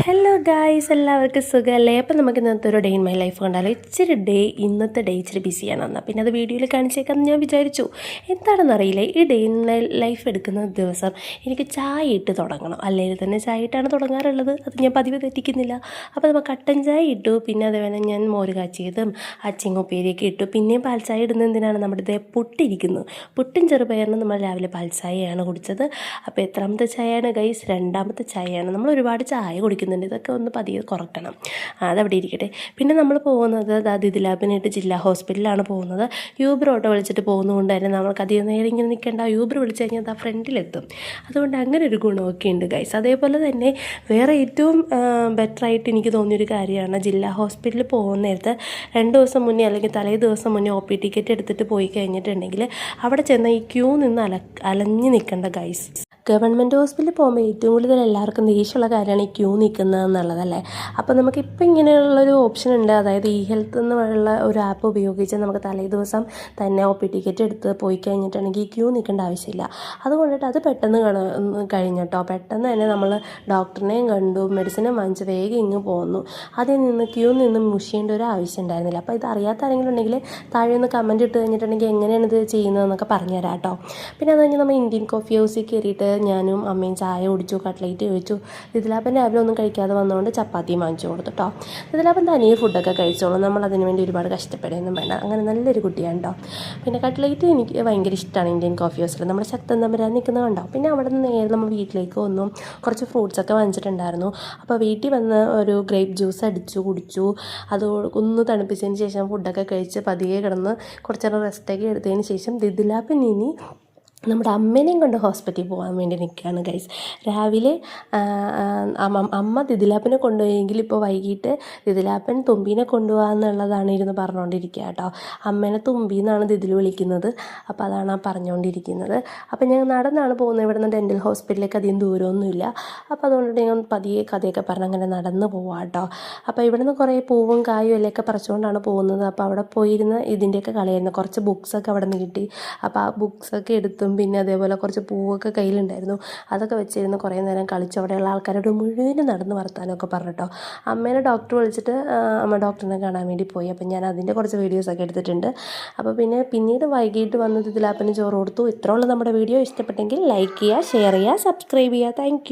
Hello guys, എല്ലാവർക്കും സുഖമല്ലേ? അപ്പം നമുക്ക് ഇന്നത്തെ ഒരു ഡേ ഇൻ മൈ ലൈഫ് കണ്ടാലോ. ഇന്നത്തെ ഡേ ഇച്ചിരി ബിസിയാണ്. എന്നാൽ പിന്നെ അത് വീഡിയോയിൽ കാണിച്ചേക്കാമെന്ന് ഞാൻ വിചാരിച്ചു. എന്താണെന്നറിയില്ല, ഈ ഡേ ഇൻ ലൈഫ് എടുക്കുന്ന ദിവസം എനിക്ക് ചായ ഇട്ട് തുടങ്ങണം. അല്ലെങ്കിൽ തന്നെ ചായ ഇട്ടാണ് തുടങ്ങാറുള്ളത്. അത് ഞാൻ പതിവ് തെറ്റിക്കുന്നില്ല. അപ്പോൾ നമ്മൾ കട്ടൻ ചായ ഇട്ടു, പിന്നെ അതേപോലെ ഞാൻ മോര് കാച്ചിയതും അച്ചിങ്ങുപ്പേരിയൊക്കെ ഇട്ടു. പിന്നെയും പാൽ ചായ ഇടുന്നത് എന്തിനാണ്? നമ്മുടെ ഇതേ പുട്ടിരിക്കുന്നു. പുട്ടും ചെറുപയറിനും നമ്മൾ രാവിലെ പാൽ ചായയാണ് കുടിച്ചത്. അപ്പോൾ എത്രാമത്തെ ചായയാണ് ഗൈസ്? രണ്ടാമത്തെ ചായയാണ്. നമ്മൾ ഒരുപാട് ചായ കുടിക്കുന്നുണ്ട്. ഇതൊക്കെ ഒന്ന് പതിയെ കുറയ്ക്കണം. അതവിടെ ഇരിക്കട്ടെ. പിന്നെ നമ്മൾ പോകുന്നത് ദിദിലാബിനായിട്ട് ജില്ലാ ഹോസ്പിറ്റലിലാണ് പോകുന്നത്. യൂബർ ഓട്ടോ വിളിച്ചിട്ട് പോകുന്നതുകൊണ്ട് തന്നെ നമുക്ക് അധികം നേരം ഇങ്ങനെ നിൽക്കേണ്ട. യൂബർ വിളിച്ച് കഴിഞ്ഞാൽ അത് ഫ്രണ്ടിലെത്തും. അതുകൊണ്ട് അങ്ങനെ ഒരു ഗുണമൊക്കെ ഉണ്ട് ഗൈസ്. അതേപോലെ തന്നെ വേറെ ഏറ്റവും ബെറ്ററായിട്ട് എനിക്ക് തോന്നിയൊരു കാര്യമാണ്, ജില്ലാ ഹോസ്പിറ്റലിൽ പോകുന്ന നേരത്ത് 2 ദിവസം മുന്നേ അല്ലെങ്കിൽ തലേ ദിവസം മുന്നേ OP ടിക്കറ്റ് എടുത്തിട്ട് പോയി കഴിഞ്ഞിട്ടുണ്ടെങ്കിൽ അവിടെ ചെന്ന ഈ ക്യൂ നിന്ന് അലഞ്ഞ് നിൽക്കേണ്ട ഗൈസ്. ഗവൺമെൻറ് ഹോസ്പിറ്റലിൽ പോകുമ്പോൾ ഏറ്റവും കൂടുതൽ എല്ലാവർക്കും ദേഷ്യമുള്ള കാര്യമാണ് ഈ ക്യൂ നിൽക്കുന്നത് എന്നുള്ളതല്ലേ. അപ്പോൾ നമുക്കിപ്പോൾ ഇങ്ങനെയുള്ളൊരു ഓപ്ഷൻ ഉണ്ട്. അതായത് ഹെൽത്ത് എന്നുള്ള ഒരു ആപ്പ് ഉപയോഗിച്ച് നമുക്ക് തലേ ദിവസം തന്നെ OP ടിക്കറ്റ് എടുത്ത് പോയി കഴിഞ്ഞിട്ടുണ്ടെങ്കിൽ ഈ ക്യൂ നിൽക്കേണ്ട ആവശ്യമില്ല. അതുകൊണ്ടിട്ട് അത് പെട്ടെന്ന് കഴിഞ്ഞിട്ടോ. പെട്ടെന്ന് തന്നെ നമ്മൾ ഡോക്ടറിനെയും കണ്ടു, മെഡിസിനും വാങ്ങിച്ച് വേഗം ഇങ്ങ് പോന്നു. അതിൽ നിന്ന് ക്യൂ നിന്ന് മുഷിയേണ്ട ഒരു ആവശ്യം ഉണ്ടായിരുന്നില്ല. അപ്പോൾ ഇത് അറിയാത്ത ആരെങ്കിലും ഉണ്ടെങ്കിൽ താഴെ ഒന്ന് കമൻറ്റ് ഇട്ട് കഴിഞ്ഞിട്ടുണ്ടെങ്കിൽ എങ്ങനെയാണ് ഇത് ചെയ്യുന്നതെന്നൊക്കെ പറഞ്ഞുതരാം കേട്ടോ. പിന്നെ അത് കഴിഞ്ഞ് നമ്മൾ ഇന്ത്യൻ കോഫി ഹൗസിൽ കയറിയിട്ട് ഞാനും അമ്മയും ചായ കുടിച്ചു, കട്ട്ലേറ്റ് കഴിച്ചു. ദിദിലാപ്പൻ രാവിലെ ഒന്നും കഴിക്കാതെ വന്നതുകൊണ്ട് ചപ്പാത്തിയും വാങ്ങിച്ചു കൊടുത്തു കേട്ടോ. ദിദിലാപ്പൻ തനിയെ ഫുഡൊക്കെ കഴിച്ചോളൂ. നമ്മൾ അതിന് വേണ്ടി ഒരുപാട് കഷ്ടപ്പെടുകയൊന്നും വേണ്ട. അങ്ങനെ നല്ലൊരു കുട്ടിയാണ് കേട്ടോ. പിന്നെ കട്ട്ലേറ്റ് എനിക്ക് ഭയങ്കര ഇഷ്ടമാണ്. ഇന്ത്യൻ കോഫി ഹൗസിൽ നമ്മുടെ ശക്തൻ തമ്പുരാൻ നിൽക്കുന്നത് കണ്ടോ. പിന്നെ അവിടെ നിന്ന് നേരെ നമ്മൾ വീട്ടിലേക്ക് വന്നു. കുറച്ച് ഫ്രൂട്ട്സൊക്കെ വാങ്ങിച്ചിട്ടുണ്ടായിരുന്നു. അപ്പോൾ വീട്ടിൽ വന്ന് ഒരു ഗ്രേപ്പ് ജ്യൂസ് അടിച്ചു കുടിച്ചു. അത് ഒന്ന് തണുപ്പിച്ചതിന് ശേഷം ഫുഡൊക്കെ കഴിച്ച് പതിയെ കിടന്ന് കുറച്ച് നേരം റെസ്റ്റൊക്കെ എടുത്തതിന് ശേഷം ദിദിലാപ്പൻ ഇനി നമ്മുടെ അമ്മേനെയും കൊണ്ട് ഹോസ്പിറ്റലിൽ പോകാൻ വേണ്ടി നിൽക്കുകയാണ് ഗൈസ്. രാവിലെ അമ്മ ദിദിലാപ്പനെ കൊണ്ടുപോയെങ്കിൽ ഇപ്പോൾ വൈകിട്ട് ദിദിലാപ്പൻ തുമ്പീനെ കൊണ്ടുപോകാമെന്നുള്ളതാണ് ഇരുന്ന് പറഞ്ഞുകൊണ്ടിരിക്കുക കേട്ടോ. അമ്മേനെ തുമ്പി എന്നാണ് ദിദിൽ വിളിക്കുന്നത്. അപ്പോൾ അതാണ് പറഞ്ഞുകൊണ്ടിരിക്കുന്നത്. അപ്പോൾ ഞാൻ നടന്നാണ് പോകുന്നത്. ഇവിടെ നിന്ന് ഡെൻ്റൽ ഹോസ്പിറ്റലിലേക്ക് അധികം ദൂരമൊന്നുമില്ല. അപ്പോൾ അതുകൊണ്ട് ഞാൻ പതിയെ കഥയൊക്കെ പറഞ്ഞ് അങ്ങനെ നടന്ന് പോവാം കേട്ടോ. അപ്പോൾ ഇവിടെ നിന്ന് കുറേ പൂവും കായും എല്ലൊക്കെ പറിച്ചുകൊണ്ടാണ് പോകുന്നത്. അപ്പോൾ അവിടെ പോയിരുന്ന് ഇതിൻ്റെയൊക്കെ കളിയായിരുന്നു. കുറച്ച് ബുക്സൊക്കെ അവിടെ നിന്ന് കിട്ടി. അപ്പോൾ ആ ബുക്സൊക്കെ എടുത്തും പിന്നെ അതേപോലെ കുറച്ച് പൂവൊക്കെ കയ്യിലുണ്ടായിരുന്നു. അതൊക്കെ വെച്ചിരുന്ന് കുറേ നേരം കളിച്ചു. അവിടെയുള്ള ആൾക്കാരോട് മുഴുവനും നടന്ന് വർത്താനമൊക്കെ പറഞ്ഞിട്ടോ. അമ്മേനെ ഡോക്ടർ വിളിച്ചിട്ട് അമ്മ ഡോക്ടറിനെ കാണാൻ വേണ്ടി പോയി. അപ്പം ഞാൻ അതിൻ്റെ കുറച്ച് വീഡിയോസൊക്കെ എടുത്തിട്ടുണ്ട്. അപ്പോൾ പിന്നീട് വൈകിട്ട് വന്ന് ദിദിലാപ്പന് ചോറ് കൊടുത്തു. ഇത്രയുള്ള നമ്മുടെ വീഡിയോ ഇഷ്ടപ്പെട്ടെങ്കിൽ ലൈക്ക് ചെയ്യുക, ഷെയർ ചെയ്യുക, സബ്സ്ക്രൈബ് ചെയ്യുക. താങ്ക്